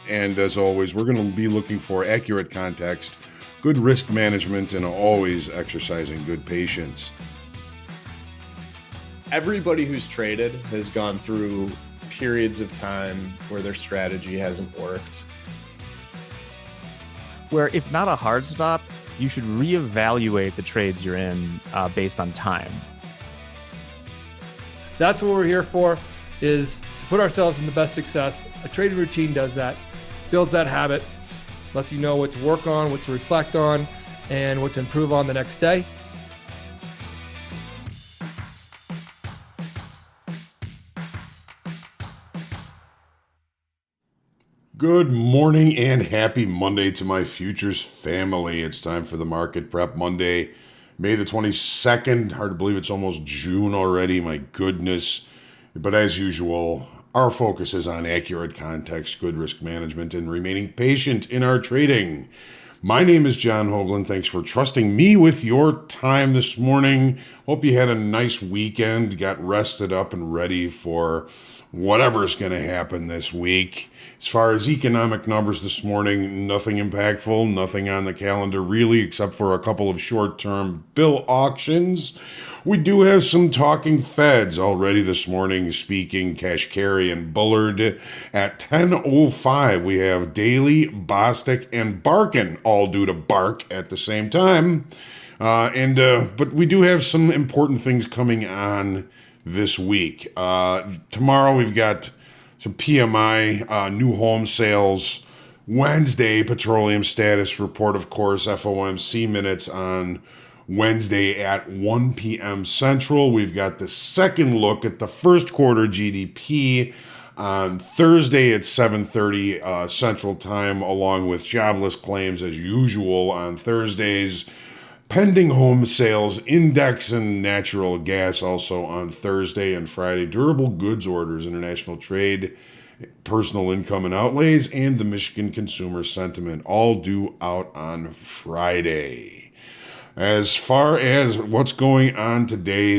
And as always, we're going to be looking for accurate context, good risk management, and always exercising good patience. Everybody who's traded has gone through periods of time where their strategy hasn't worked. Where if not a hard stop, you should reevaluate the trades you're in based on time. That's what we're here for, is to put ourselves in the best success. A trading routine does that, builds that habit, lets you know what to work on, what to reflect on, and what to improve on the next day. Good morning and happy Monday to my futures family. It's time for the Market Prep Monday, May the 22nd. Hard to believe it's almost June already. My goodness. But as usual, our focus is on accurate context, good risk management, and remaining patient in our trading. My name is John Hoagland. Thanks for trusting me with your time this morning. Hope you had a nice weekend, got rested up and ready for whatever's going to happen this week. As far as economic numbers this morning, nothing impactful, nothing on the calendar really, except for a couple of short-term bill auctions. We do have some talking feds already this morning, speaking Kashkari and Bullard. At 10:05, we have Daly, Bostic, and Barkin all due to bark at the same time. But we do have some important things coming on this week. Tomorrow we've got some PMI, new home sales. Wednesday, petroleum status report, of course, FOMC minutes on Wednesday at 1 p.m. Central. We've got the second look at the first quarter GDP on Thursday at 7:30 Central Time, along with jobless claims as usual on Thursdays. Pending home sales index and natural gas also on Thursday and Friday. Durable goods orders, international trade, personal income and outlays, and the Michigan consumer sentiment all due out on Friday. As far as what's going on today,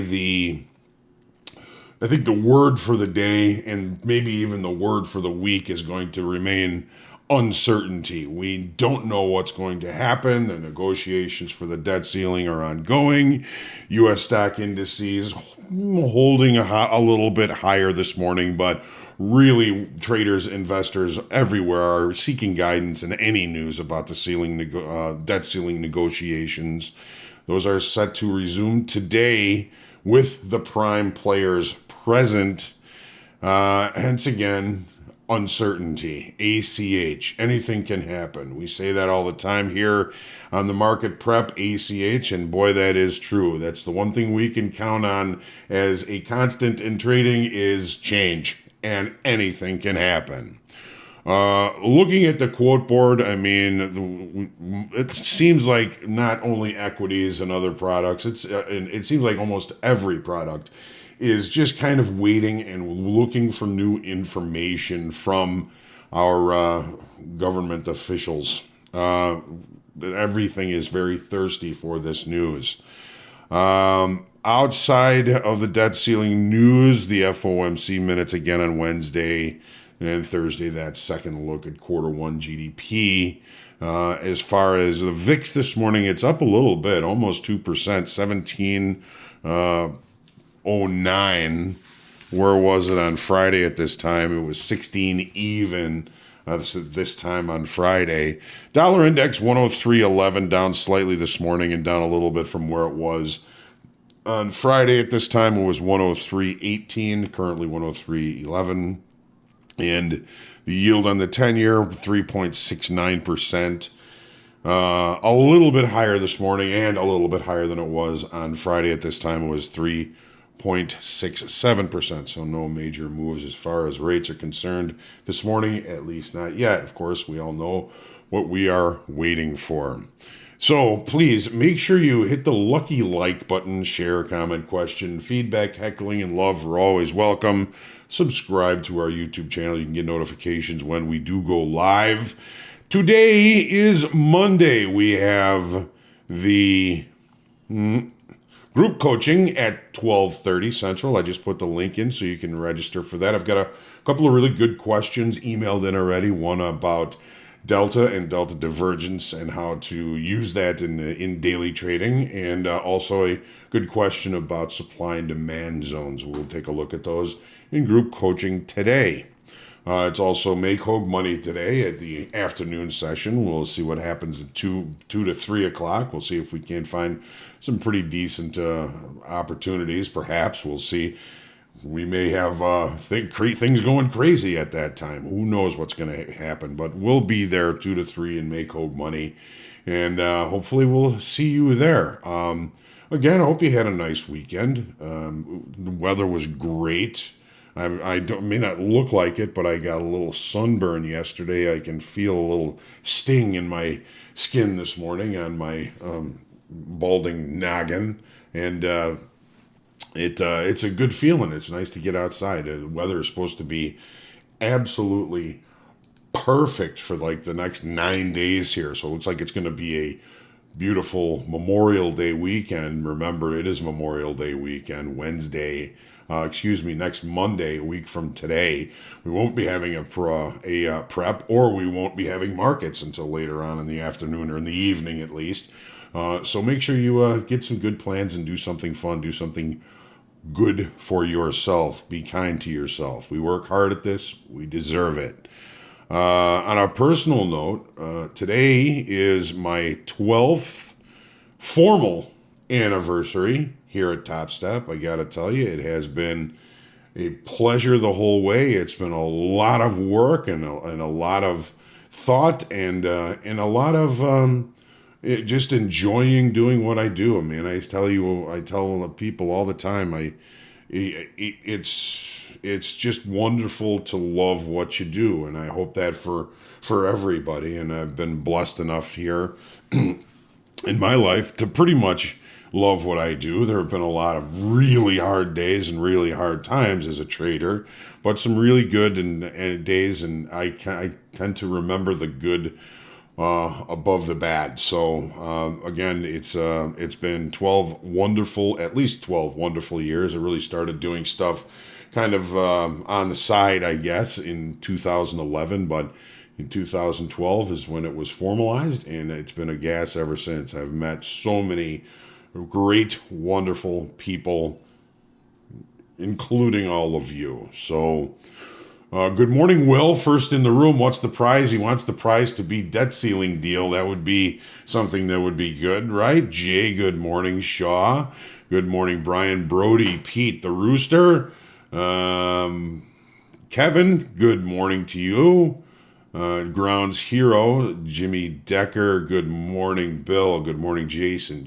I think the word for the day and maybe even the word for the week is going to remain uncertainty. We don't know what's going to happen. The negotiations for the debt ceiling are ongoing. U.S. stock indices holding a little bit higher this morning, but really traders, investors everywhere are seeking guidance in any news about the debt ceiling negotiations. Those are set to resume today with the prime players present. Hence again, uncertainty, ACH, anything can happen. We say that all the time here on the Market Prep, ACH, and boy, that is true. That's the one thing we can count on as a constant in trading is change, and anything can happen. Looking at the quote board, I mean, it seems like not only equities and other products, it seems like almost every product is just kind of waiting and looking for new information from our government officials. Everything is very thirsty for this news. Outside of the debt ceiling news, the FOMC minutes again on Wednesday and Thursday, that second look at quarter one GDP. As far as the VIX this morning, it's up a little bit, almost 2%, 17.09. Where was it on Friday at this time? It was 16 even this time on Friday. Dollar index 103.11, down slightly this morning and down a little bit from where it was on Friday at this time. It was 103.18, currently 103.11. And the yield on the 10-year, 3.69%. A little bit higher this morning and a little bit higher than it was on Friday at this time. It was 3.67%. So no major moves as far as rates are concerned this morning, at least not yet. Of course, we all know what we are waiting for. So please make sure you hit the lucky like button, share, comment, question, feedback, heckling, and love are always welcome. Subscribe to our YouTube channel. You can get notifications when we do go live. Today is Monday. We have the group coaching at 12:30 Central. I just put the link in so you can register for that. I've got a A couple of really good questions emailed in already. One about delta and delta divergence and how to use that in daily trading, and also a good question about supply and demand zones. We'll take a look at those in group coaching today. It's also Make Hogue Money today at the afternoon session. We'll see what happens at 2 to 3 o'clock. We'll see if we can't find some pretty decent opportunities. Perhaps we'll see. We may have things going crazy at that time. Who knows what's going to happen? But we'll be there 2 to 3 and Make Hogue Money. And hopefully we'll see you there. Again, I hope you had a nice weekend. The weather was great. May not look like it, but I got a little sunburn yesterday. I can feel a little sting in my skin this morning on my balding noggin. And it's a good feeling. It's nice to get outside. The weather is supposed to be absolutely perfect for like the next 9 days here. So it looks like it's going to be a beautiful Memorial Day weekend. Remember, it is Memorial Day weekend, next Monday, a week from today. We won't be having a prep, or we won't be having markets until later on in the afternoon, or in the evening at least. So make sure you get some good plans and do something fun, do something good for yourself. Be kind to yourself. We work hard at this. We deserve it. On a personal note, today is my 12th formal anniversary here at Top Step. I got to tell you, it has been a pleasure the whole way. It's been a lot of work and a lot of thought and a lot of just enjoying doing what I do. I mean, I tell people all the time, it's just wonderful to love what you do, and I hope that for everybody. And I've been blessed enough here in my life to pretty much love what I do. There have been a lot of really hard days and really hard times as a trader, but some really good and days, and I tend to remember the good above the bad. So again, it's been at least 12 wonderful years. I really started doing stuff kind of on the side, I guess, in 2011, but in 2012 is when it was formalized, and it's been a gas ever since. I've met so many great, wonderful people, including all of you. So good morning, Will. First in the room. What's the prize? He wants the prize to be debt ceiling deal. That would be something that would be good, right? Jay, good morning. Shaw, good morning. Brian, Brody, Pete, the Rooster. Kevin, good morning to you. Grounds Hero, Jimmy Decker, good morning. Bill, good morning. Jason,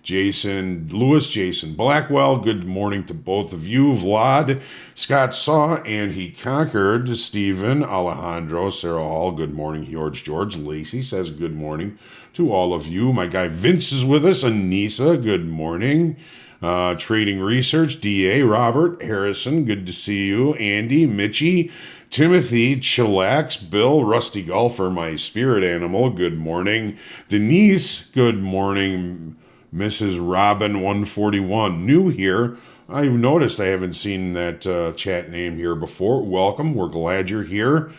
Jason Lewis, Jason Blackwell, good morning to both of you. Vlad, Scott Saw, and he conquered. Stephen, Alejandro, Sarah Hall, good morning. George Lacey says good morning to all of you. My guy Vince is with us. Anissa, good morning. Trading Research, DA, Robert, Harrison, good to see you. Andy, Mitchie, Timothy, Chillax, Bill, Rusty Golfer, my spirit animal, good morning. Denise, good morning. Mrs. Robin 141, new here. I've noticed I haven't seen that chat name here before. Welcome. We're glad you're here.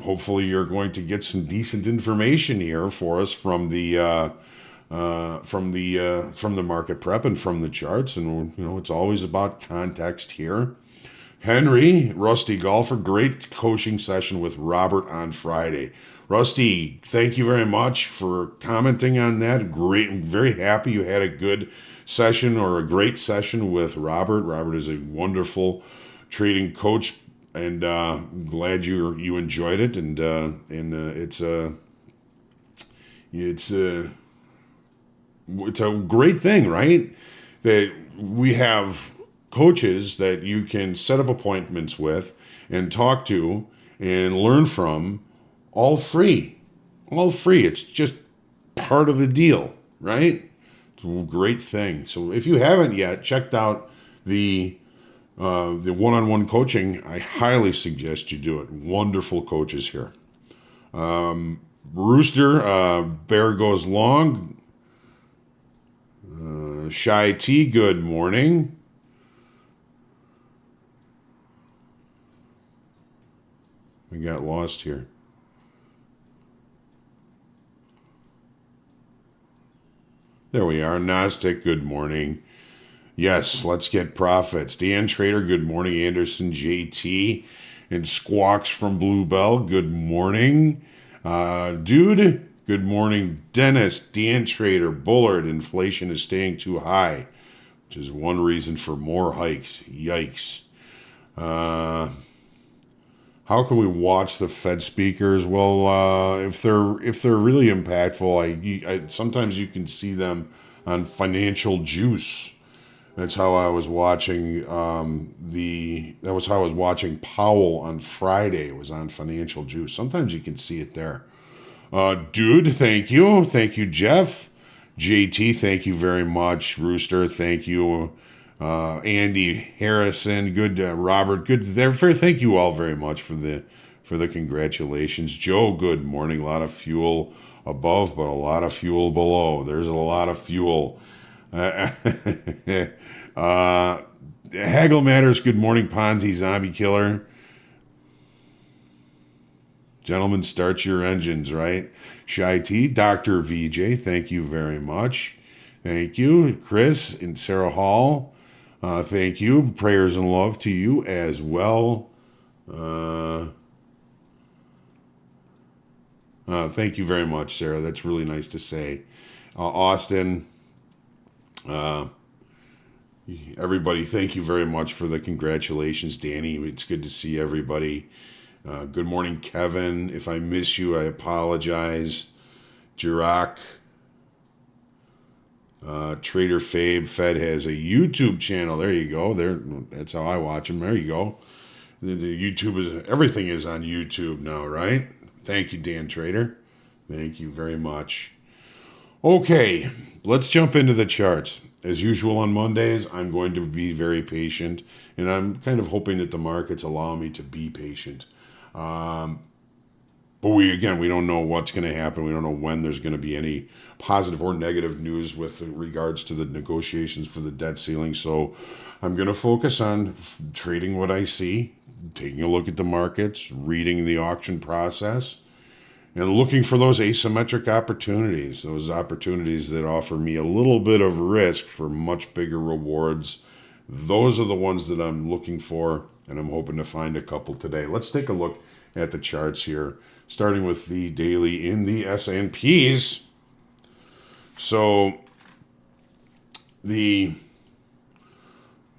Hopefully you're going to get some decent information here for us from the market prep and from the charts. And it's always about context here. Henry, Rusty Golfer, great coaching session with Robert on Friday. Rusty, thank you very much for commenting on that. Great. I'm very happy you had a good session, or a great session, with Robert. Robert is a wonderful trading coach, and glad you enjoyed it. And it's a great thing, right? That we have coaches that you can set up appointments with and talk to and learn from, all free. It's just part of the deal, right? It's a great thing. So if you haven't yet checked out the one-on-one coaching, I highly suggest you do it. Wonderful coaches here. Rooster, Bear Goes Long. Shy T, good morning. I got lost here. There we are. NASDAQ, good morning. Yes, let's get profits. Dan Trader, good morning. Anderson, JT, and Squawks from Bluebell, good morning. Dude, good morning. Dennis, Dan Trader, Bullard, inflation is staying too high, which is one reason for more hikes. Yikes. How can we watch the Fed speakers? Well, if they're really impactful, I sometimes you can see them on Financial Juice. That's how I was watching that was how I was watching Powell on Friday. It was on Financial Juice. Sometimes you can see it there. Dude, thank you. Thank you, Jeff. JT, thank you very much. Rooster, thank you. Andy Harrison, good. Robert, good. Therefore, thank you all very much for the congratulations. Joe, good morning. A lot of fuel above, but a lot of fuel below. There's a lot of fuel. Haggle Matters, good morning. Ponzi Zombie Killer. Gentlemen, start your engines, right? Shy T, Dr. VJ, thank you very much. Thank you. Chris and Sarah Hall, thank you. Prayers and love to you as well. Thank you very much, Sarah. That's really nice to say. Austin, everybody, thank you very much for the congratulations. Danny, it's good to see everybody. Good morning, Kevin. If I miss you, I apologize. Jirak, Trader Fabe, Fed has a YouTube channel. There you go. That's how I watch them. There you go. The YouTube everything is on YouTube now, right? Thank you, Dan Trader. Thank you very much. Okay, let's jump into the charts. As usual on Mondays, I'm going to be very patient, and I'm kind of hoping that the markets allow me to be patient. But we don't know what's going to happen. We don't know when there's going to be any positive or negative news with regards to the negotiations for the debt ceiling. So I'm going to focus on trading what I see, taking a look at the markets, reading the auction process, and looking for those asymmetric opportunities, those opportunities that offer me a little bit of risk for much bigger rewards. Those are the ones that I'm looking for, and I'm hoping to find a couple today. Let's take a look at the charts here, starting with the daily in the S&Ps. So the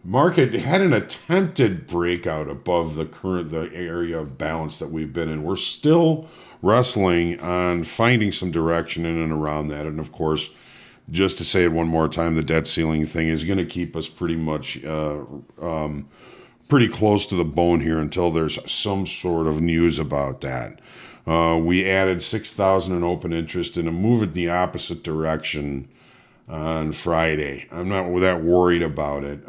market had an attempted breakout above the area of balance that we've been in. We're still wrestling on finding some direction in and around that. And of course, just to say it one more time, the debt ceiling thing is going to keep us pretty much pretty close to the bone here until there's some sort of news about that. We added 6,000 in open interest in a move in the opposite direction on Friday. I'm not that worried about it.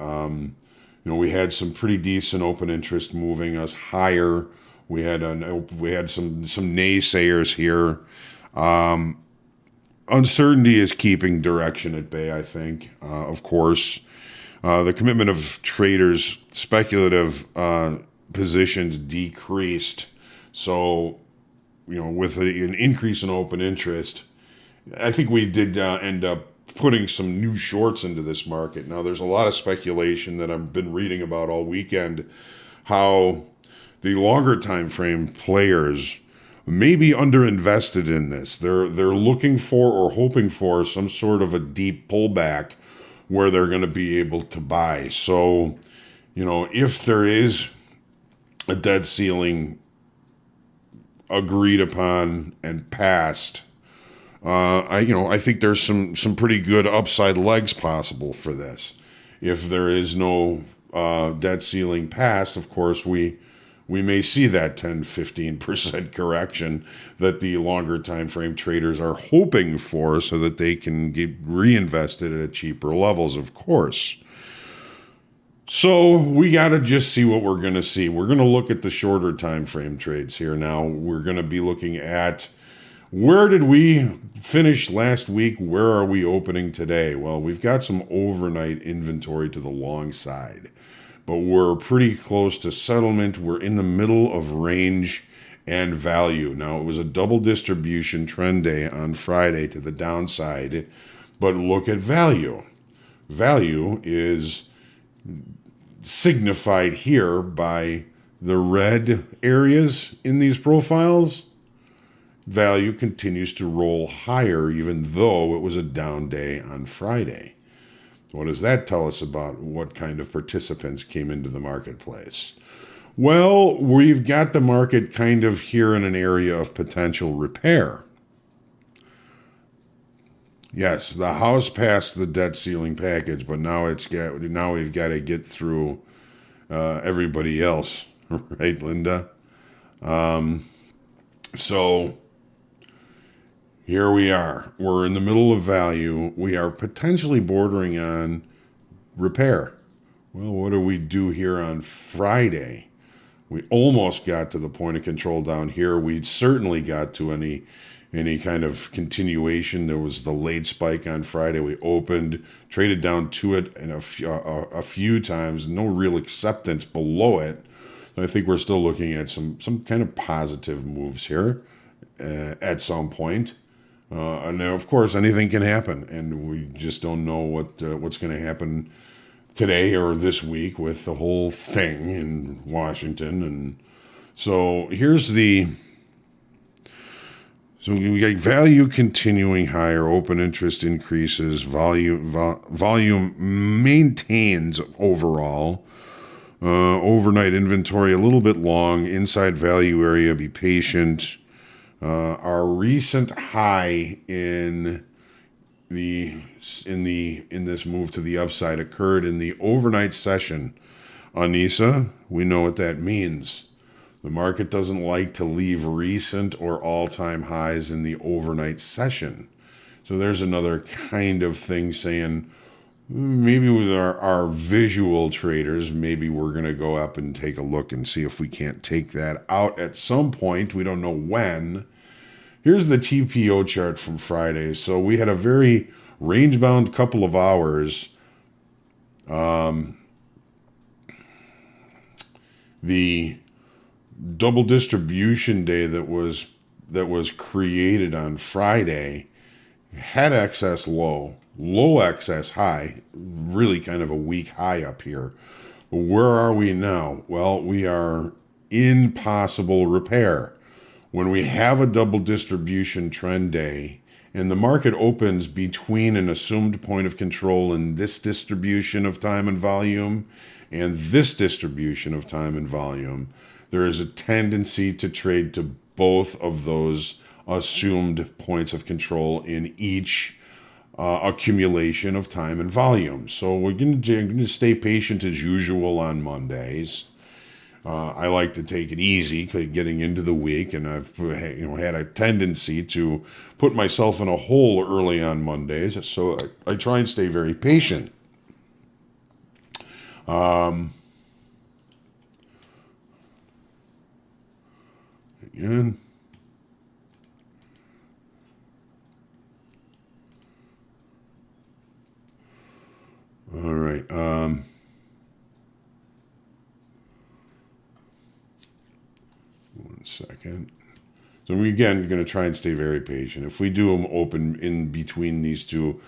We had some pretty decent open interest moving us higher. We had some naysayers here. Uncertainty is keeping direction at bay, I think. Of course, the commitment of traders, speculative positions decreased. So, with an increase in open interest, I think we did end up putting some new shorts into this market. Now, there's a lot of speculation that I've been reading about all weekend, how the longer time frame players may be underinvested in this. They're looking for or hoping for some sort of a deep pullback where they're going to be able to buy. So, if there is a debt ceiling agreed upon and passed, I think there's some pretty good upside legs possible for this. If there is no debt ceiling passed, of course, we may see that 10-15% correction that the longer time frame traders are hoping for so that they can get reinvested at cheaper levels, of course. So we got to just see what we're going to see. We're going to look at the shorter time frame trades here now. We're going to be looking at where did we finish last week? Where are we opening today? Well, we've got some overnight inventory to the long side, but we're pretty close to settlement. We're in the middle of range, and value. Now, it was a double distribution trend day on Friday to the downside, but look at value. Value is signified here by the red areas in these profiles. Value continues to roll higher even though it was a down day on Friday. What does that tell us about what kind of participants came into the marketplace? Well, we've got the market kind of here in an area of potential repair. Yes, the House passed the debt ceiling package, but now we've got to get through everybody else, right, Linda? So here we are. We're in the middle of value. We are potentially bordering on repair. Well, what do we do here on Friday? We almost got to the point of control down here. We certainly got to any kind of continuation. There was the late spike on Friday. We opened, traded down to it and a few times. No real acceptance below it. So I think we're still looking at some kind of positive moves here at some point. And of course, anything can happen, and we just don't know what's going to happen today or this week with the whole thing in Washington. And so so we got value continuing higher, open interest increases, volume maintains overall. Overnight inventory a little bit long, inside value area, be patient. Our recent high in this move to the upside occurred in the overnight session. Anissa, we know what that means. The market doesn't like to leave recent or all-time highs in the overnight session. So there's another kind of thing saying, maybe with our visual traders, maybe we're going to go up and take a look and see if we can't take that out at some point. We don't know when. Here's the TPO chart from Friday. So we had a very range-bound couple of hours. The double distribution day that was created on Friday had excess low excess high, really kind of a weak high up here. But where are we now? Well, we are in possible repair. When we have a double distribution trend day and the market opens between an assumed point of control in this distribution of time and volume and this distribution of time and volume, there is a tendency to trade to both of those assumed points of control in each accumulation of time and volume. So we're going to stay patient as usual on Mondays. I like to take it easy getting into the week, and I've had a tendency to put myself in a hole early on Mondays, so I try and stay very patient. Again. All right. One second. So we again going to try and stay very patient. If we do them open in between these two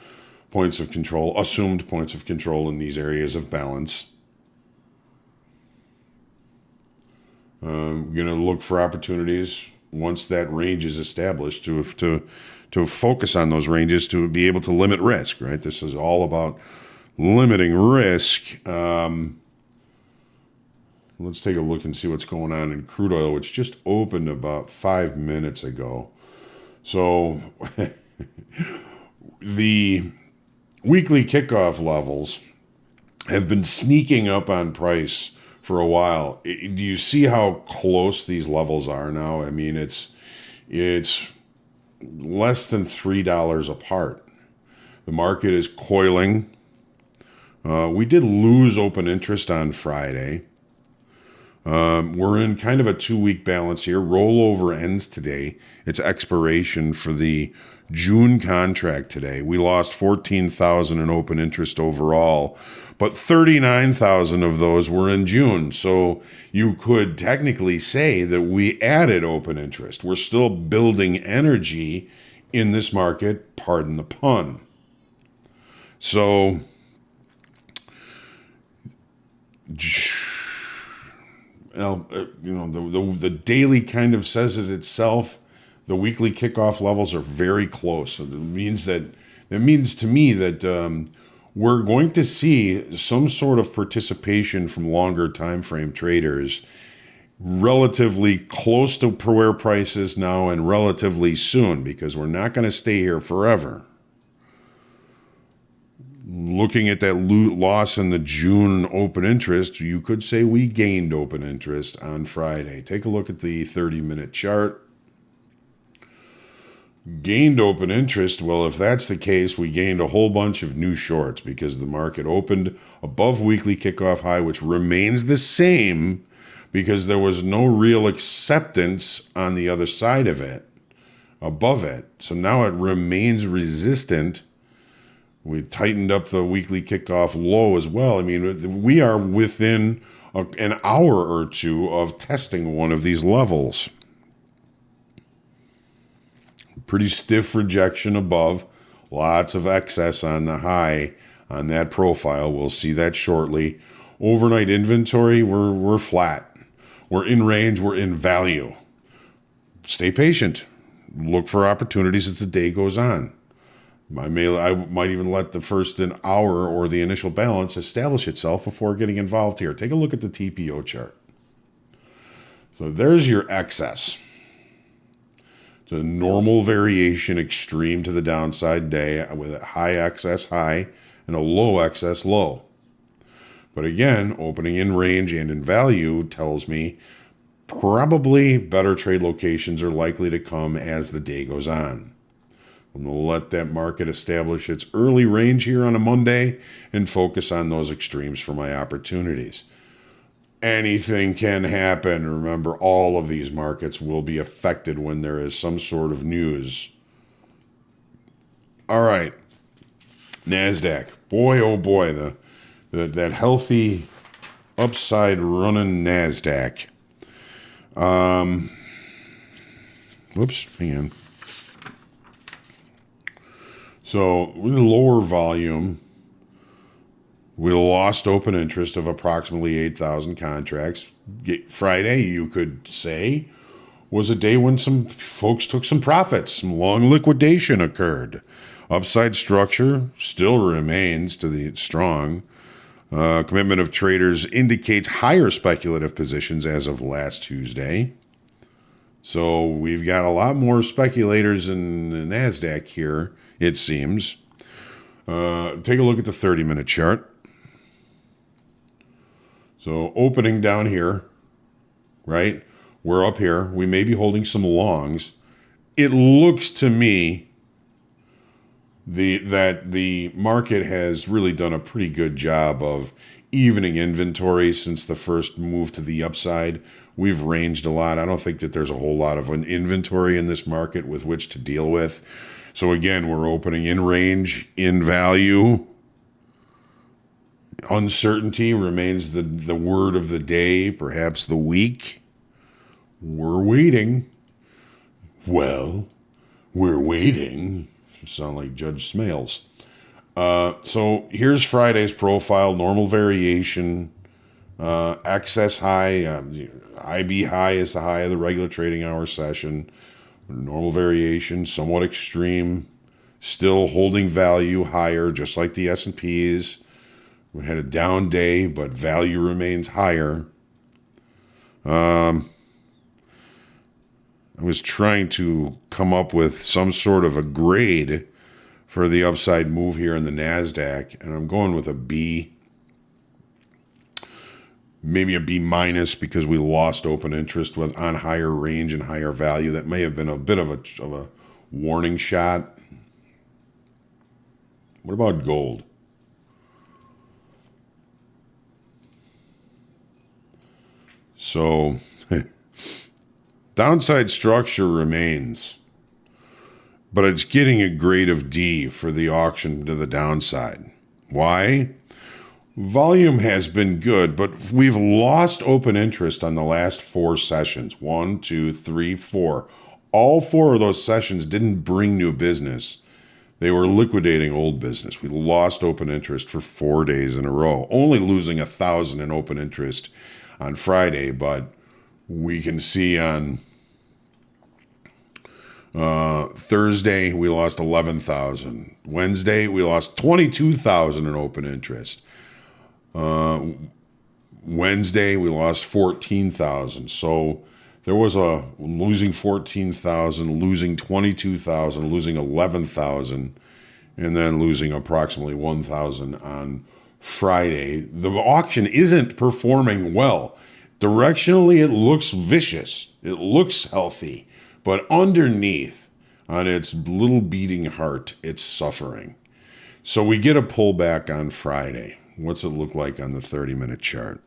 points of control, assumed points of control in these areas of balance, we're going to look for opportunities once that range is established to focus on those ranges to be able to limit risk. Right. This is all about limiting risk. Let's take a look and see what's going on in crude oil, which just opened about 5 minutes ago. So the weekly kickoff levels have been sneaking up on price for a while. Do you see how close these levels are now? I mean, it's less than $3 apart. The market is coiling. We did lose open interest on Friday. We're in kind of a 2-week balance here. Rollover ends today. It's expiration for the June contract today. We lost 14,000 in open interest overall, but 39,000 of those were in June. So you could technically say that we added open interest. We're still building energy in this market, pardon the pun. So well, the daily kind of says it itself. The weekly kickoff levels are very close. It means to me that we're going to see some sort of participation from longer time frame traders relatively close to where price is now and relatively soon, because we're not going to stay here forever. Looking at that loss in the June open interest, you could say we gained open interest on Friday. Take a look at the 30-minute chart. Gained open interest. Well, if that's the case, we gained a whole bunch of new shorts because the market opened above weekly kickoff high, which remains the same because there was no real acceptance on the other side of it, above it. So now it remains resistant. We tightened up the weekly kickoff low as well. I mean, we are within an hour or two of testing one of these levels. Pretty stiff rejection above. Lots of excess on the high on that profile. We'll see that shortly. Overnight inventory, we're flat. We're in range. We're in value. Stay patient. Look for opportunities as the day goes on. I might even let the first an hour or the initial balance establish itself before getting involved here. Take a look at the TPO chart. So there's your excess. It's a normal variation extreme to the downside day with a high excess high and a low excess low. But again, opening in range and in value tells me probably better trade locations are likely to come as the day goes on. I'm going to let that market establish its early range here on a Monday and focus on those extremes for my opportunities. Anything can happen. Remember, all of these markets will be affected when there is some sort of news. All right. NASDAQ. Boy, oh boy, that healthy upside running NASDAQ. Whoops, hang on. So with lower volume, we lost open interest of approximately 8,000 contracts. Friday, you could say, was a day when some folks took some profits. Some long liquidation occurred. Upside structure still remains to the strong. Commitment of traders indicates higher speculative positions as of last Tuesday. So we've got a lot more speculators in the NASDAQ here, it seems. Take a look at the 30-minute chart. So opening down here, right? We're up here. We may be holding some longs. It looks to me that the market has really done a pretty good job of evening inventory since the first move to the upside. We've ranged a lot. I don't think that there's a whole lot of an inventory in this market with which to deal with. So again, we're opening in range, in value. Uncertainty remains the word of the day, perhaps the week. We're waiting. Well, we're waiting. Sound like Judge Smales. So here's Friday's profile. Normal variation. Excess high. IB high is the high of the regular trading hour session. Normal variation, somewhat extreme. Still holding value higher, just like the S&Ps. We had a down day, but value remains higher. I was trying to come up with some sort of a grade for the upside move here in the NASDAQ, and I'm going with a B. Maybe a B minus because we lost open interest on higher range and higher value. That may have been a bit of a warning shot. What about gold? So downside structure remains, but it's getting a grade of D for the auction to the downside. Why? Volume has been good, but we've lost open interest on the last 4 sessions. 1, 2, 3, 4. All 4 of those sessions didn't bring new business. They were liquidating old business. We lost open interest for 4 days in a row, only losing 1,000 in open interest on Friday, but we can see on Thursday we lost 11,000. Wednesday we lost 22,000 in open interest. Wednesday we lost 14,000. So there was a losing 14,000, losing 22,000, losing 11,000, and then losing approximately 1,000 on Friday. The auction isn't performing well. Directionally, it looks vicious. It looks healthy. But underneath, on its little beating heart, it's suffering. So we get a pullback on Friday. What's it look like on the 30-minute chart?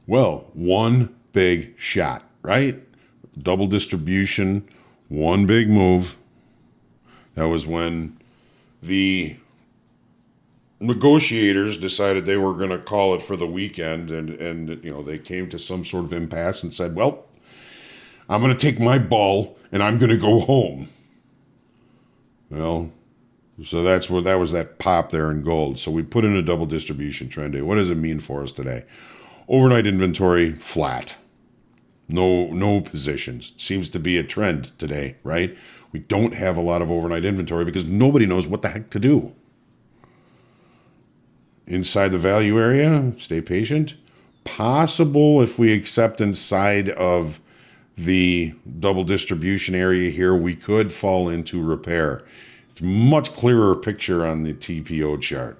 Well, one big shot, right? Double distribution, one big move. That was when the negotiators decided they were going to call it for the weekend, and they came to some sort of impasse and said, well, I'm going to take my ball and I'm going to go home. Well, so that was that pop there in gold. So we put in a double distribution trend day. What does it mean for us today? Overnight inventory flat. No positions. Seems to be a trend today, right? We don't have a lot of overnight inventory because nobody knows what the heck to do. Inside the value area, stay patient. Possible if we accept inside of the double distribution area here, we could fall into repair. It's a much clearer picture on the TPO chart.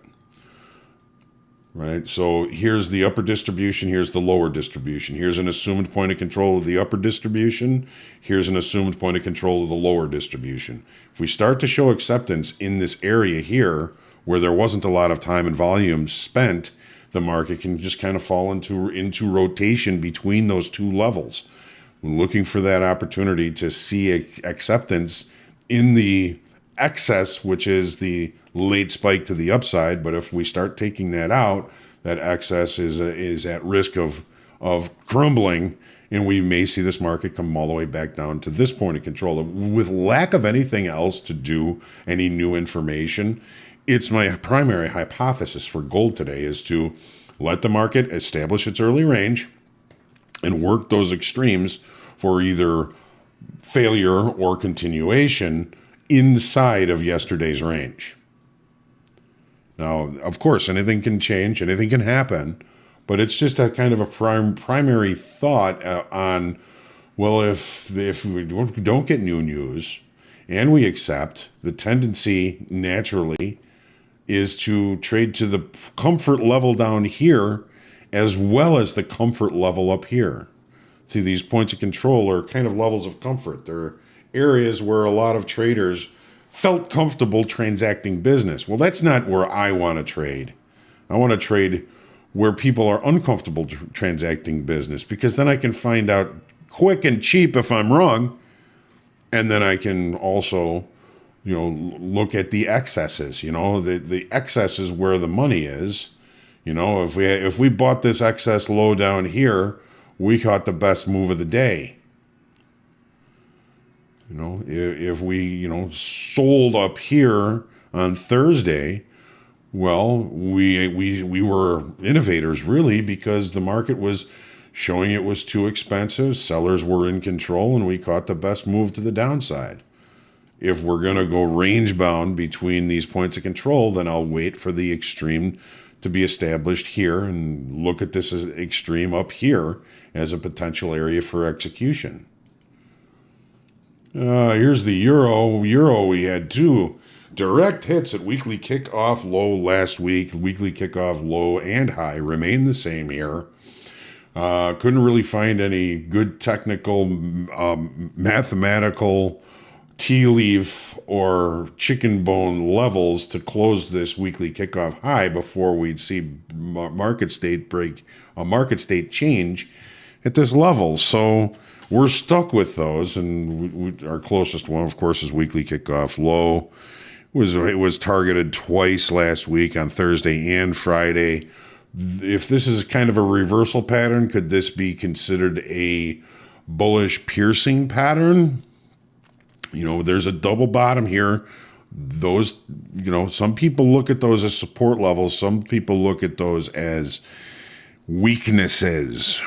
Right, so here's the upper distribution, here's the lower distribution. Here's an assumed point of control of the upper distribution. Here's an assumed point of control of the lower distribution. If we start to show acceptance in this area here, where there wasn't a lot of time and volume spent, the market can just kind of fall into rotation between those two levels. We're looking for that opportunity to see acceptance in the excess, which is the late spike to the upside. But if we start taking that out, that excess is at risk of crumbling, and we may see this market come all the way back down to this point of control. With lack of anything else to do, any new information, it's my primary hypothesis for gold today is to let the market establish its early range and work those extremes for either failure or continuation inside of yesterday's range. Now, of course, anything can change, anything can happen, but it's just a kind of a primary thought on, well, if we don't get new news and we accept, the tendency naturally is to trade to the comfort level down here as well as the comfort level up here. See, these points of control are kind of levels of comfort. They're areas where a lot of traders felt comfortable transacting business. Well, that's not where I want to trade. I want to trade where people are uncomfortable transacting business, because then I can find out quick and cheap if I'm wrong, and then I can also, look at the excesses. The excess is where the money is. If we bought this excess low down here, we caught the best move of the day. If we, sold up here on Thursday, well, we were innovators really, because the market was showing it was too expensive. Sellers were in control, and we caught the best move to the downside. If we're going to go range bound between these points of control, then I'll wait for the extreme to be established here and look at this as extreme up here as a potential area for execution. Here's the euro. We had two direct hits at weekly kickoff low last week. Weekly kickoff low and high remain the same here. Couldn't really find any good technical, mathematical tea leaf or chicken bone levels to close this weekly kickoff high before we'd see market state change at this level. So we're stuck with those, and our closest one, of course, is weekly kickoff low. It was targeted twice last week on Thursday and Friday. If this is kind of a reversal pattern, could this be considered a bullish piercing pattern? There's a double bottom here. Those, some people look at those as support levels. Some people look at those as weaknesses.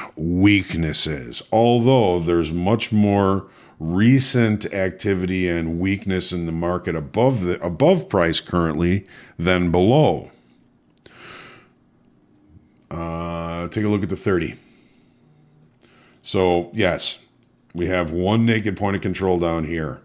Although there's much more recent activity and weakness in the market above price currently than below. Take a look at the 30. So yes, we have one naked point of control down here.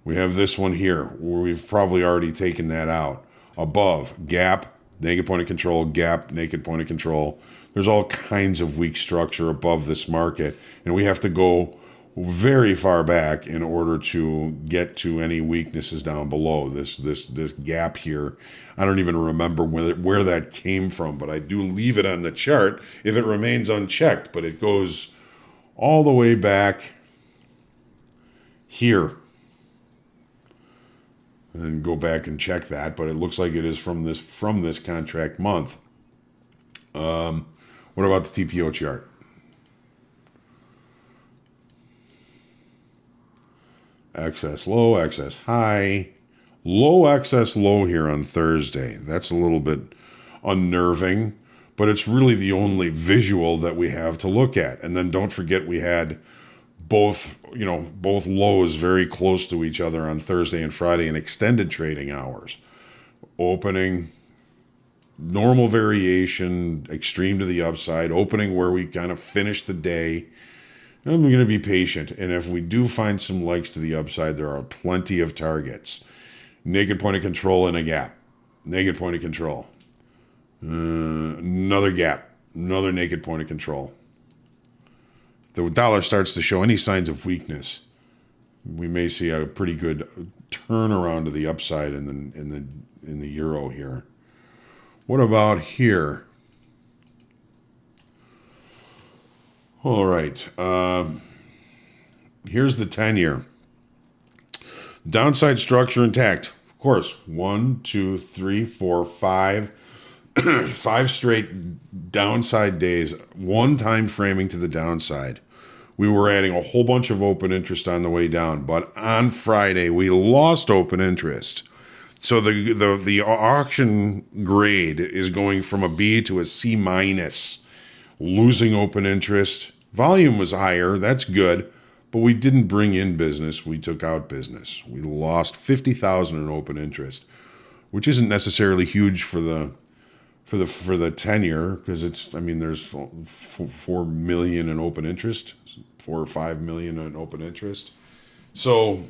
We have this one here where we've probably already taken that out. Above, gap, naked point of control, gap, naked point of control. There's all kinds of weak structure above this market, and we have to go very far back in order to get to any weaknesses down below. This gap here, I don't even remember where that came from, but I do leave it on the chart if it remains unchecked, but it goes all the way back here. And go back and check that, but it looks like it is from this contract month. What about the TPO chart? Excess low, excess high, low excess low here on Thursday. That's a little bit unnerving, but it's really the only visual that we have to look at. And then don't forget we had both lows very close to each other on Thursday and Friday in extended trading hours. Opening, normal variation, extreme to the upside, opening where we kind of finished the day. I'm going to be patient, and if we do find some legs to the upside, there are plenty of targets. Naked point of control in a gap. Naked point of control. Another gap. Another naked point of control. The dollar starts to show any signs of weakness, we may see a pretty good turnaround to the upside in the euro here. What about here? All right. Here's the 10-year. Downside structure intact. Of course, 1, 2, 3, 4, 5. 5 straight downside days. One time framing to the downside. We were adding a whole bunch of open interest on the way down, but on Friday we lost open interest. So the auction grade is going from a B to a C minus, losing open interest. Volume was higher, that's good, but we didn't bring in business, we took out business. We lost 50,000 in open interest, which isn't necessarily huge for the 10-year, because there's 4 million in open interest, 4 or 5 million in open interest. So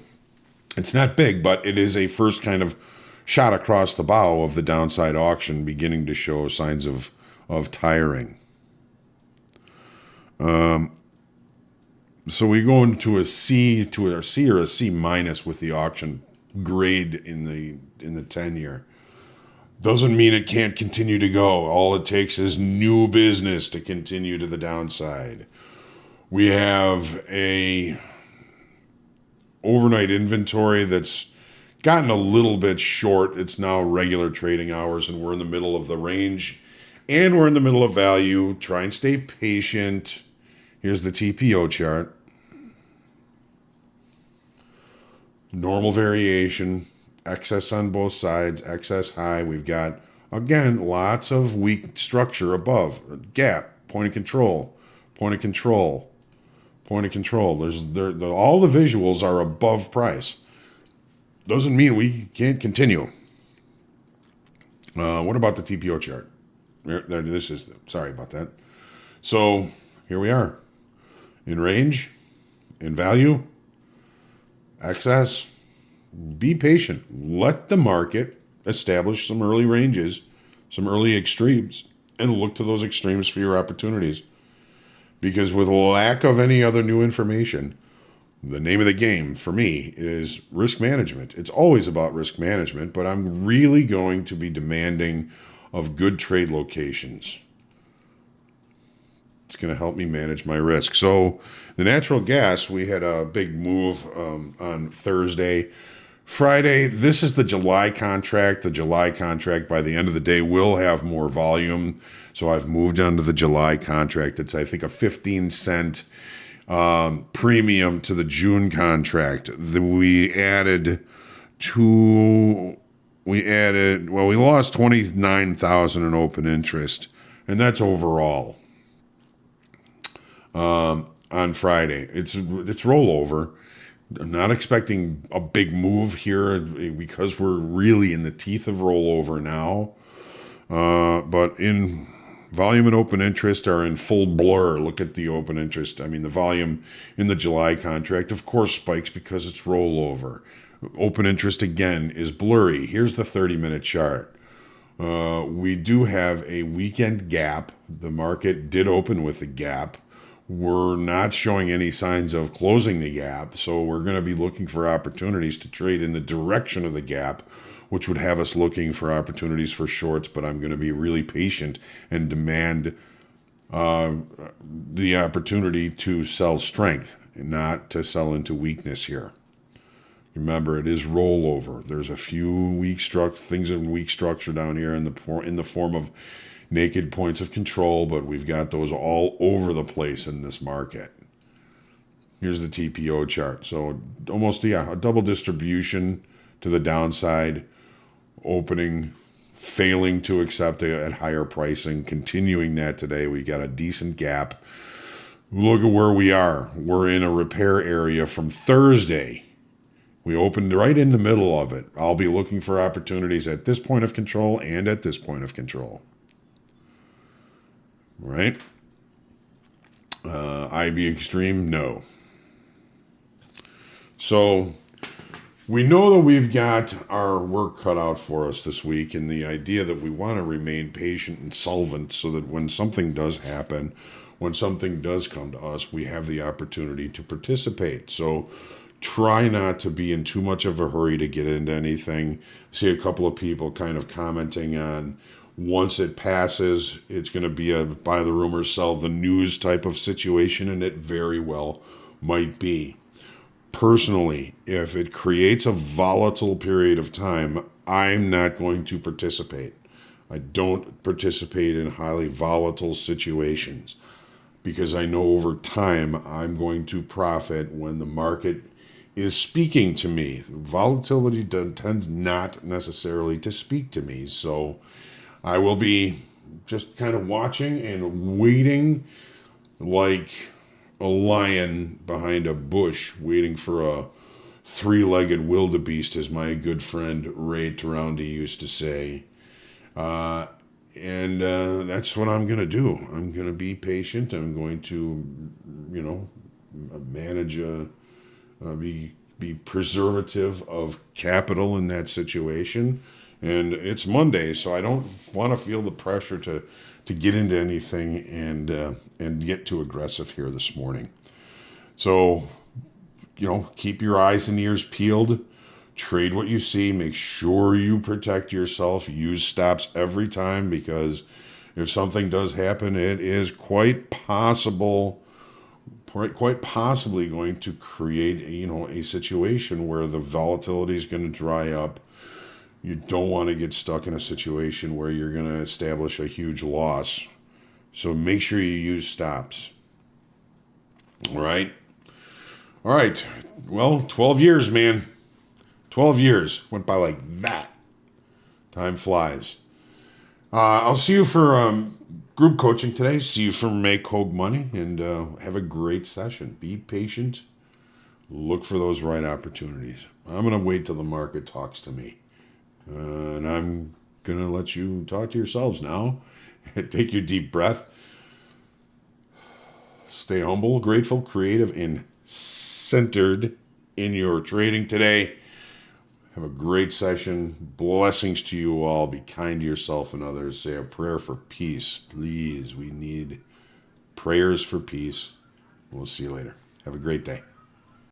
it's not big, but it is a first kind of shot across the bow of the downside auction beginning to show signs of tiring. So we go into a C or a C minus with the auction grade in the 10-year. Doesn't mean it can't continue to go. All it takes is new business to continue to the downside. We have a overnight inventory that's gotten a little bit short. It's now regular trading hours, and we're in the middle of the range, and we're in the middle of value. Try and stay patient. Here's the TPO chart. Normal variation, excess on both sides, excess high. We've got, again, lots of weak structure above. Gap, point of control, point of control, point of control. All the visuals are above price. Doesn't mean we can't continue. What about the TPO chart? Sorry about that. So here we are. In range, in value, excess. Be patient. Let the market establish some early ranges, some early extremes, and look to those extremes for your opportunities. Because with lack of any other new information, The name of the game for me is risk management. It's always about risk management, but I'm really going to be demanding of good trade locations. It's going to help me manage my risk. So the natural gas, we had a big move on Thursday. Friday, this is the July contract. The July contract by the end of the day will have more volume. So I've moved on to the July contract. It's, I think, a 15-cent premium to the June contract. We lost 29,000 in open interest, and that's overall. On Friday, it's rollover. I'm not expecting a big move here because we're really in the teeth of rollover now. But in volume and open interest are in full blur. Look at the open interest. I mean, the volume in the July contract, of course, spikes because it's rollover. Open interest, again, is blurry. Here's the 30-minute chart. We do have a weekend gap. The market did open with a gap. We're not showing any signs of closing the gap, so we're going to be looking for opportunities to trade in the direction of the gap, which would have us looking for opportunities for shorts, but I'm going to be really patient and demand the opportunity to sell strength, not to sell into weakness here. Remember, it is rollover. There's a few things in weak structure down here in the form of naked points of control, but we've got those all over the place in this market. Here's the TPO chart. So almost, a double distribution to the downside, opening, failing to accept at higher pricing, continuing that today. We got a decent gap. Look at where we are. We're in a repair area from Thursday. We opened right in the middle of it. I'll be looking for opportunities at this point of control and at this point of control. Right? IB Extreme, no. So we know that we've got our work cut out for us this week, and the idea that we want to remain patient and solvent so that when something does happen, when something does come to us, we have the opportunity to participate. So try not to be in too much of a hurry to get into anything. See a couple of people kind of commenting on once it passes, it's going to be a buy the rumors, sell the news type of situation, and it very well might be. Personally, if it creates a volatile period of time, I'm not going to participate. I don't participate in highly volatile situations because I know over time I'm going to profit when the market is speaking to me. Volatility tends not necessarily to speak to me, so I will be just kind of watching and waiting like a lion behind a bush, waiting for a three-legged wildebeest, as my good friend Ray Taroundi used to say. And that's what I'm going to do. I'm going to be patient. I'm going to, manage, be preservative of capital in that situation. And it's Monday, so I don't want to feel the pressure to get into anything and get too aggressive here this morning. So, keep your eyes and ears peeled. Trade what you see. Make sure you protect yourself. Use stops every time, because if something does happen, it is quite possibly going to create a situation where the volatility is going to dry up. You don't want to get stuck in a situation where you're going to establish a huge loss. So make sure you use stops. All right. Well, 12 years, man. 12 years went by like that. Time flies. I'll see you for group coaching today. See you for Make Hogue Money, and have a great session. Be patient. Look for those right opportunities. I'm going to wait till the market talks to me. And I'm going to let you talk to yourselves now. Take your deep breath. Stay humble, grateful, creative, and centered in your trading today. Have a great session. Blessings to you all. Be kind to yourself and others. Say a prayer for peace. Please, we need prayers for peace. We'll see you later. Have a great day.